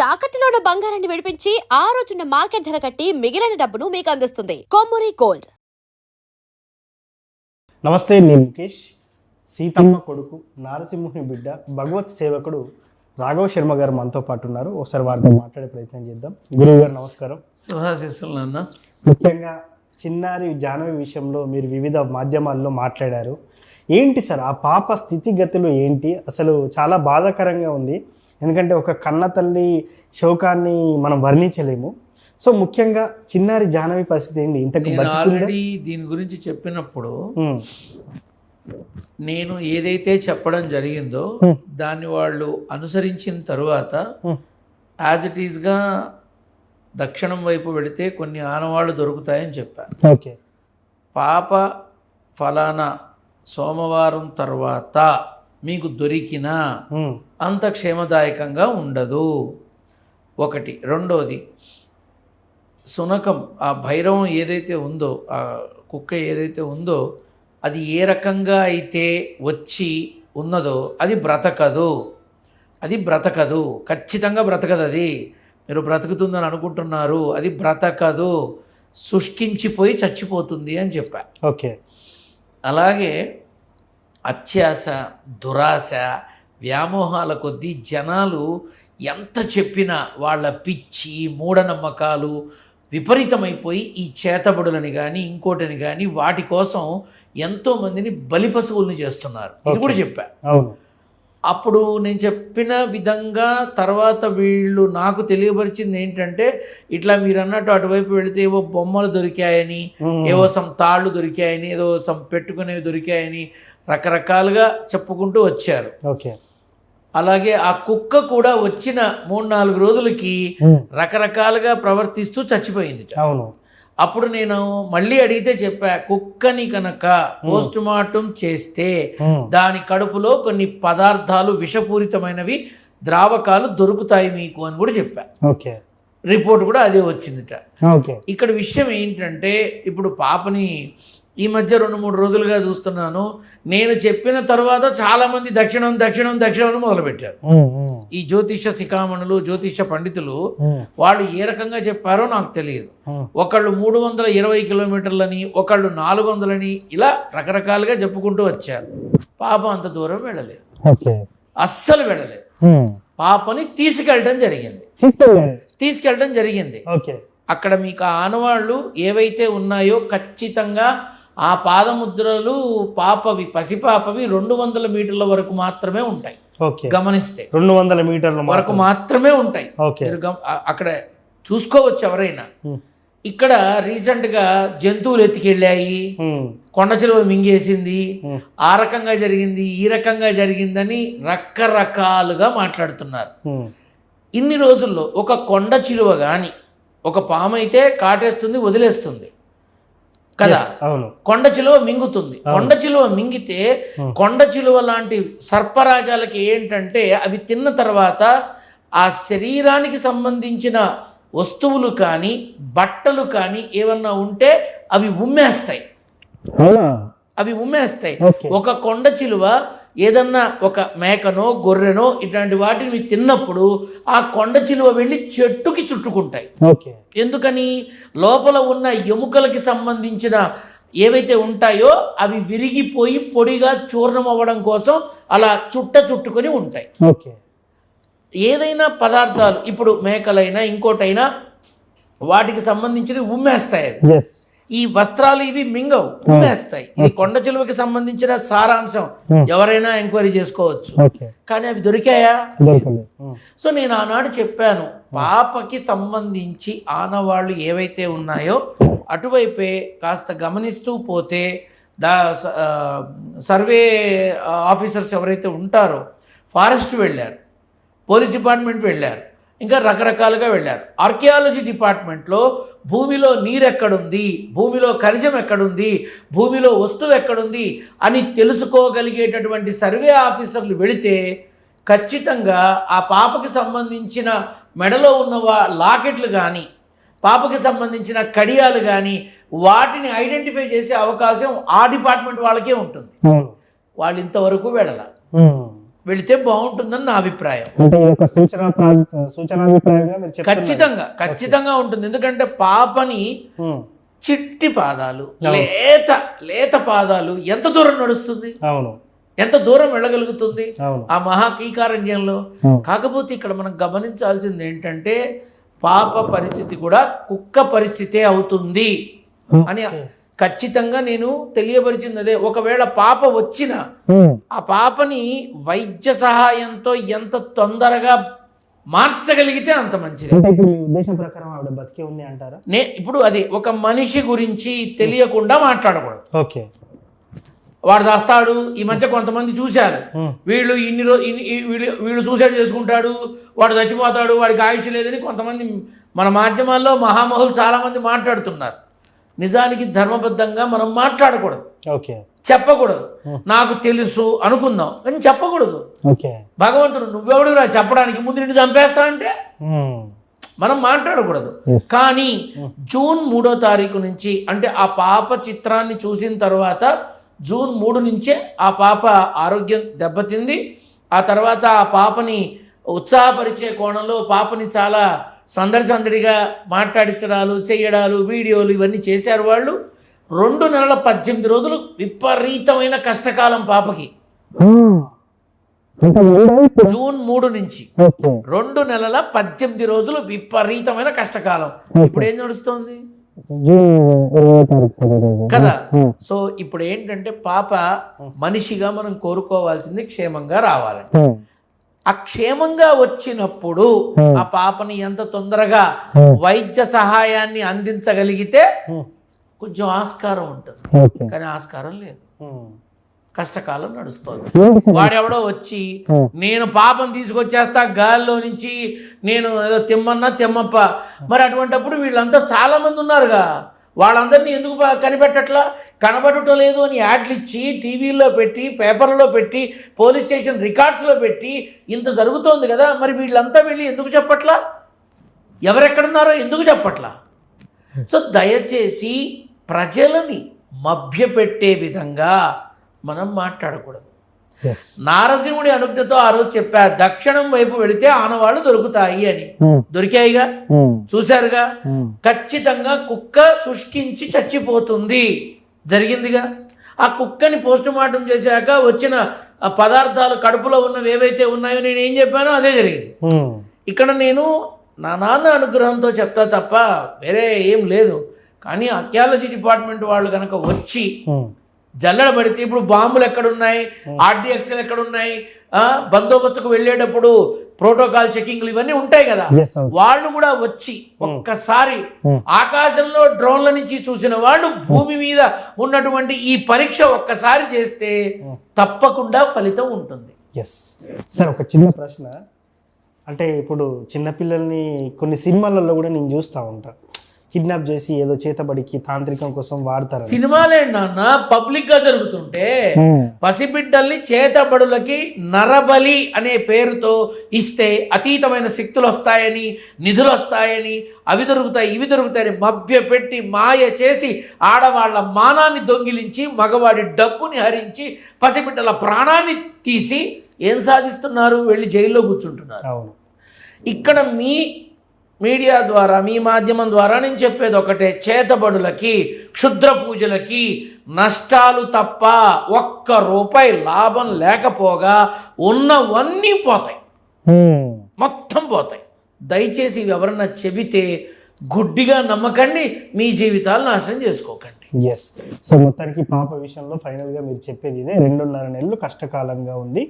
తాకట్టులో ఉన్న బంగారాన్ని విడిపించి ఆ రోజున్న మార్కెట్ ధర కట్టి మిగిలిన డబ్బును మీకు అందిస్తుంది కొమ్మూరి గోల్డ్. నమస్తే, నేను ముఖేష్. సీతమ్మ కొడుకు, నారసింహుని బిడ్డ, భగవత్ సేవకుడు రాఘవ శర్మ గారు మనతో పాటు ఉన్నారు. ఒకసారి వారితో మాట్లాడే ప్రయత్నం చేద్దాం. గురువు గారు నమస్కారం. శుభాశీస్సులు. ముఖ్యంగా చిన్నారి జాహ్నవి విషయంలో మీరు వివిధ మాధ్యమాల్లో మాట్లాడారు. ఏంటి సార్ ఆ పాప స్థితిగతులు ఏంటి? అసలు చాలా బాధాకరంగా ఉంది. ఎందుకంటే ఒక కన్న తల్లి శోకాన్ని మనం వర్ణించలేము. సో ముఖ్యంగా చిన్నారి జాహ్నవి పరిస్థితి ఏంటి? ఇంతకు ఆల్రెడీ దీని గురించి చెప్పినప్పుడు నేను ఏదైతే చెప్పడం జరిగిందో దాన్ని వాళ్ళు అనుసరించిన తరువాత యాజ్ ఇట్ ఈస్గా దక్షిణం వైపు వెళితే కొన్ని ఆనవాళ్ళు దొరుకుతాయని చెప్పాను. ఓకే, పాప ఫలానా సోమవారం తర్వాత మీకు దొరికినా అంత క్షేమదాయకంగా ఉండదు. ఒకటి. రెండోది, శునకం, ఆ భైరవం ఏదైతే ఉందో, ఆ కుక్క ఏదైతే ఉందో, అది ఏ రకంగా అయితే వచ్చి ఉన్నదో అది బ్రతకదు. అది బ్రతకదు, ఖచ్చితంగా బ్రతకదు. అది మీరు బ్రతుకుతుందని అనుకుంటున్నారు, అది బ్రతకదు, శుష్కించిపోయి చచ్చిపోతుంది అని చెప్పా. ఓకే. అలాగే అత్యాశ, దురాశ, వ్యామోహాల కొద్దీ జనాలు ఎంత చెప్పినా వాళ్ళ పిచ్చి మూఢనమ్మకాలు విపరీతమైపోయి ఈ చేతబడులని కానీ ఇంకోటిని కానీ వాటి కోసం ఎంతోమందిని బలిపశువుల్ని చేస్తున్నారు. ఇది కూడా చెప్పా. అప్పుడు నేను చెప్పిన విధంగా తర్వాత వీళ్ళు నాకు తెలియపరిచింది ఏంటంటే, ఇట్లా మీరు అన్నట్టు అటువైపు వెళితే ఏవో బొమ్మలు దొరికాయని, ఏవో సమ్ తాళ్ళు దొరికాయని, ఏదో సమ్ పెట్టుకునేవి దొరికాయని రకరకాలుగా చెప్పుకుంటూ వచ్చారు. ఓకే. అలాగే ఆ కుక్క కూడా వచ్చిన 3-4 రోజులకి రకరకాలుగా ప్రవర్తిస్తూ చచ్చిపోయింది. అవును. అప్పుడు నేను మళ్ళీ అడిగితే చెప్పా, కుక్కని కనుక పోస్ట్ మార్టం చేస్తే దాని కడుపులో కొన్ని పదార్థాలు విషపూరితమైనవి ద్రావకాలు దొరుకుతాయి మీకు అని కూడా చెప్పా. ఓకే. రిపోర్ట్ కూడా అదే వచ్చిందిట. ఓకే. ఇక్కడ విషయం ఏంటంటే, ఇప్పుడు పాపని ఈ మధ్య 2-3 రోజులుగా చూస్తున్నాను. నేను చెప్పిన తర్వాత చాలామంది దక్షిణం దక్షిణం దక్షిణం మొదలుపెట్టారు. ఈ జ్యోతిష శిఖామణులు, జ్యోతిష పండితులు వాళ్ళు ఏ రకంగా చెప్పారో నాకు తెలియదు. ఒకళ్ళు 320 కిలోమీటర్లని, ఒకళ్ళు 400ని, ఇలా రకరకాలుగా చెప్పుకుంటూ వచ్చారు. పాప అంత దూరం వెళ్ళలేదు, అస్సలు వెళ్ళలేదు. పాపని తీసుకెళ్ళడం జరిగింది. అక్కడ మీకు ఆనవాళ్ళు ఏవైతే ఉన్నాయో ఖచ్చితంగా ఆ పాదముద్రలు పాపవి, పసిపాపవి 200 మీటర్ల వరకు మాత్రమే ఉంటాయి. గమనిస్తే 200 మీటర్ల వరకు మాత్రమే ఉంటాయి. అక్కడ చూసుకోవచ్చు ఎవరైనా. ఇక్కడ రీసెంట్గా జంతువులు ఎత్తికెళ్ళాయి, కొండ చిలువ మింగేసింది, ఆ రకంగా జరిగింది, ఈ రకంగా జరిగిందని రకరకాలుగా మాట్లాడుతున్నారు. ఇన్ని రోజుల్లో ఒక కొండ చిలువ కానీ, ఒక పాము అయితే కాటేస్తుంది, వదిలేస్తుంది కదా, కొండ చిలువ మింగుతుంది. కొండ చిలువ మింగితే కొండ చిలువ లాంటి సర్పరాజాలకి ఏంటంటే, అవి తిన్న తర్వాత ఆ శరీరానికి సంబంధించిన వస్తువులు కానీ బట్టలు కానీ ఏమన్నా ఉంటే అవి ఉమ్మేస్తాయి. ఒక కొండ చిలువ ఏదన్నా ఒక మేకనో గొర్రెనో ఇట్లాంటి వాటిని తిన్నప్పుడు ఆ కొండ చిలువ వెళ్ళి చెట్టుకి చుట్టుకుంటాయి. ఎందుకని? లోపల ఉన్న ఎముకలకి సంబంధించిన ఏవైతే ఉంటాయో అవి విరిగిపోయి పొడిగా చూర్ణం అవ్వడం కోసం అలా చుట్టుకొని ఉంటాయి. ఏదైనా పదార్థాలు, ఇప్పుడు మేకలైనా ఇంకోటైనా, వాటికి సంబంధించినవి ఉమ్మేస్తాయి. ఈ వస్త్రాలు ఇవి మింగవు, ఉమ్మేస్తాయి. ఇది కొండ చిలువకి సంబంధించిన సారాంశం, ఎవరైనా ఎంక్వైరీ చేసుకోవచ్చు. కానీ అవి దొరికాయా? సో నేను ఆనాడు చెప్పాను, పాపకి సంబంధించి ఆనవాళ్ళు ఏవైతే ఉన్నాయో అటువైపే కాస్త గమనిస్తూ పోతే, సర్వే ఆఫీసర్స్ ఎవరైతే ఉంటారో, ఫారెస్ట్ వెళ్ళారు, పోలీస్ డిపార్ట్మెంట్ వెళ్ళారు, ఇంకా రకరకాలుగా వెళ్ళారు. ఆర్కియాలజీ డిపార్ట్మెంట్లో భూమిలో నీరు ఎక్కడుంది, భూమిలో ఖనిజం ఎక్కడుంది, భూమిలో వస్తువు ఎక్కడుంది అని తెలుసుకోగలిగేటటువంటి సర్వే ఆఫీసర్లు వెళితే ఖచ్చితంగా ఆ పాపకి సంబంధించిన మెడలో ఉన్న లాకెట్లు కానీ, పాపకి సంబంధించిన కడియాలు కానీ, వాటిని ఐడెంటిఫై చేసే అవకాశం ఆ డిపార్ట్మెంట్ వాళ్ళకే ఉంటుంది. వాళ్ళు ఇంతవరకు వెళ్ళాల. వెళితే బాగుంటుందని నా అభిప్రాయం. అంటే ఇది ఒక సూచనాభిప్రాయంగా మీరు చెప్తున్నారు. ఖచ్చితంగా ఉంటుంది. ఎందుకంటే పాపని ఉమ్, చిట్టి పాదాలు, లేత పాదాలు ఎంత దూరం నడుస్తుంది, అవును ఎంత దూరం వెళ్ళగలుగుతుంది అవును ఆ మహాకీకారణ్యంలో. అవును. కాకపోతే ఇక్కడ మనం గమనించాల్సింది ఏంటంటే పాప పరిస్థితి కూడా కుక్క పరిస్థితే అవుతుంది అని ఖచ్చితంగా నేను తెలియపరిచింది అదే. ఒకవేళ పాప వచ్చిన ఆ పాపని వైద్య సహాయంతో ఎంత తొందరగా మార్చగలిగితే అంత మంచిది. అంటే ఇప్పుడు మీ ఉద్దేశం ప్రకారం ఆవిడ బతికే ఉంది అంటారా? ఇప్పుడు అది ఒక మనిషి గురించి తెలియకుండా మాట్లాడకూడదు. ఓకే. వాడు చేస్తాడు. ఈ మధ్య కొంతమంది చూశారు, ఉమ్, వీళ్ళు వీళ్ళు సూసైడ్ చేసుకుంటాడు, వాడు చచ్చిపోతాడు, వాడికి ఆయుష్ లేదని కొంతమంది మన మాధ్యమాల్లో మహామహులు చాలామంది మాట్లాడుతున్నారు. నిజానికి ధర్మబద్ధంగా మనం మాట్లాడకూడదు, ఓకే, చెప్పకూడదు. నాకు తెలుసు అనుకుందాం కానీ చెప్పకూడదు. ఓకే. భగవంతుడు నువ్వెవడురా చెప్పడానికి, ముందు నిన్ను చంపేస్తా అంటే ఉమ్, మనం మాట్లాడకూడదు. Yes. కానీ జూన్ 3వ తారీఖు నుంచి, అంటే ఆ పాప చిత్రాన్ని చూసిన తర్వాత జూన్ 3 నుంచే ఆ పాప ఆరోగ్యం దెబ్బతింది. ఆ తర్వాత ఆ పాపని ఉత్సాహపరిచే కోణంలో పాపని చాలా సందడిగా మాట్లాడించడాలు, చేయడాలు, వీడియోలు ఇవన్నీ చేశారు వాళ్ళు. 2 నెలల 18 రోజులు విపరీతమైన కష్టకాలం పాపకి. జూన్ 3 నుంచి 2 నెలల 18 రోజులు విపరీతమైన కష్టకాలం. ఇప్పుడు ఏం నడుస్తుంది కదా. సో ఇప్పుడు ఏంటంటే పాప మనిషిగా మనం కోరుకోవాల్సింది క్షేమంగా రావాలని. ఆ క్షేమంగా వచ్చినప్పుడు ఆ పాపని ఎంత తొందరగా వైద్య సహాయాన్ని అందించగలిగితే కొంచెం ఆస్కారం ఉంటుంది. కానీ ఆస్కారం లేదు, కష్టకాలం నడుస్తుంది. వాడెవడో వచ్చి నేను పాపం తీసుకొచ్చేస్తా గాల్లో నుంచి, నేను ఏదో తెమ్మప్ప. మరి అటువంటిప్పుడు వీళ్ళంతా చాలా మంది ఉన్నారుగా, వాళ్ళందరినీ ఎందుకు కనిపెట్టట్లా? కనబడటం లేదు అని యాడ్లు ఇచ్చి టీవీల్లో పెట్టి, పేపర్లో పెట్టి, పోలీస్ స్టేషన్ రికార్డ్స్లో పెట్టి ఇంత జరుగుతోంది కదా. మరి వీళ్ళంతా వెళ్ళి ఎందుకు చెప్పట్లా? ఎవరెక్కడున్నారో ఎందుకు చెప్పట్లా? సో దయచేసి ప్రజలని మభ్యపెట్టే విధంగా మనం మాట్లాడకూడదు. నారసింహుడి అనుజ్ఞతో ఆ రోజు చెప్పా, దక్షిణం వైపు వెళితే ఆనవాళ్ళు దొరుకుతాయి అని. దొరికాయిగా, చూశారుగా. ఖచ్చితంగా కుక్క శుష్కించి చచ్చిపోతుంది, జరిగిందిగా. ఆ కుక్కని పోస్ట్ మార్టం చేశాక వచ్చిన పదార్థాలు కడుపులో ఉన్నవి ఏవైతే ఉన్నాయో నేను ఏం చెప్పానో అదే జరిగింది. ఇక్కడ నేను నా నాన్న అనుగ్రహంతో చెప్తా తప్ప వేరే ఏం లేదు. కానీ ఆర్కియాలజీ డిపార్ట్మెంట్ వాళ్ళు కనుక వచ్చి జల్లెడ పడితే, ఇప్పుడు బాంబులు ఎక్కడున్నాయి, ఆర్డిఎక్స్లు ఎక్కడున్నాయి, బందోబస్తుకు వెళ్ళేటప్పుడు ప్రోటోకాల్ చెకింగ్లు ఇవన్నీ ఉంటాయి కదా, వాళ్ళు కూడా వచ్చి ఒక్కసారి ఆకాశంలో డ్రోన్ల నుంచి చూసిన వాళ్ళు భూమి మీద ఉన్నటువంటి ఈ పరీక్ష ఒక్కసారి చేస్తే తప్పకుండా ఫలితం ఉంటుంది. సార్ ఒక చిన్న ప్రశ్న, అంటే ఇప్పుడు చిన్నపిల్లల్ని కొన్ని సినిమాలలో కూడా నేను చూస్తూ ఉంటాను, కిడ్నాప్ చేసి ఏదో చేతబడికి తాంత్రికం కోసం వాడతారు. సినిమాలే నాన్న పబ్లిక్ గా జరుగుతుంటే పసిబిడ్డల్ని చేతబడులకి నరబలి అనే పేరుతో ఇస్తే అతీతమైన శక్తులు వస్తాయని, నిధులు వస్తాయని, అవి దొరుకుతాయి ఇవి దొరుకుతాయని మభ్యపెట్టి మాయ చేసి ఆడవాళ్ల మానాన్ని దొంగిలించి మగవాడి డబ్బుని హరించి పసిబిడ్డల ప్రాణాన్ని తీసి ఏం సాధిస్తున్నారు? వెళ్ళి జైల్లో కూర్చుంటున్నారు. అవును. ఇక్కడ మీ మీడియా ద్వారా, మీ మాధ్యమం ద్వారా నేను చెప్పేది ఒకటే, చేతబడులకి, క్షుద్ర పూజలకి నష్టాలు తప్ప ₹1 లాభం లేకపోగా ఉన్నవన్నీ పోతాయి, మొత్తం పోతాయి. దయచేసి ఎవరన్నా చెబితే గుడ్డిగా నమ్మకండి, మీ జీవితాలు నాశనం చేసుకోకండి. సో మొత్తానికి పాప విషయంలో ఫైనల్ గా మీరు చెప్పేది ఇదే, 2.5 నెలలు కష్టకాలంగా ఉంది.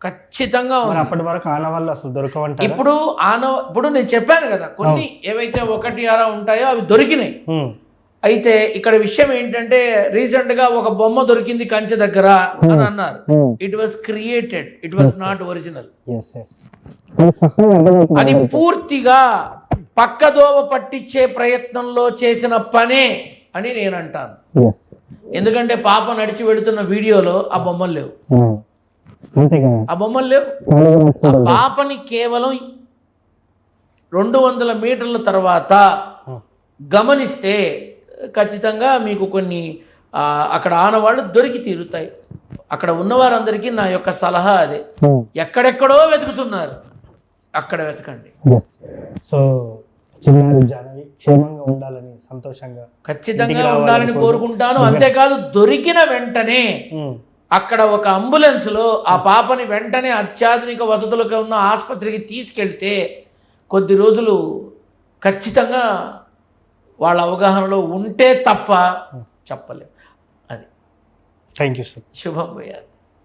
ఖచ్చితంగా అప్పటి వరకు ఆనవాళ్ళు అసలు దొరకవంటారు. ఇప్పుడు నేను చెప్పాను కదా, కొన్ని ఏవైతే 1-6 ఉంటాయో అవి దొరికినాయి. అయితే ఇక్కడ విషయం ఏంటంటే, రీసెంట్ గా ఒక బొమ్మ దొరికింది కంచె దగ్గర అని అన్నారు. It was created, it was not original. అది పూర్తిగా పక్కదోవ పట్టించే ప్రయత్నంలో చేసిన పనే అని నేను అంటాను. ఎందుకంటే పాప నడిచి వెళుతున్న వీడియోలో ఆ బొమ్మలు లేవు, ఆ బొమ్మలు లేవు. ఆ పాపని కేవలం 200 మీటర్ల తర్వాత గమనిస్తే ఖచ్చితంగా మీకు కొన్ని అక్కడ ఆనవాళ్ళు దొరికి తీరుతాయి. అక్కడ ఉన్నవారందరికీ నా యొక్క సలహా అదే, ఎక్కడెక్కడో వెతుకుతున్నారు, అక్కడ వెతకండి. సో చిన్నారి జాహ్నవి క్షేమంగా ఉండాలని, సంతోషంగా ఖచ్చితంగా ఉండాలని కోరుకుంటాను. అంతేకాదు దొరికిన వెంటనే అక్కడ ఒక అంబులెన్స్లో ఆ పాపని వెంటనే అత్యాధునిక వసతులకు ఉన్న ఆసుపత్రికి తీసుకెళ్తే కొద్ది రోజులు ఖచ్చితంగా వాళ్ళ అవగాహనలో ఉంటే తప్ప చెప్పలేము. అది థ్యాంక్ యూ సార్. శుభం పోయారు.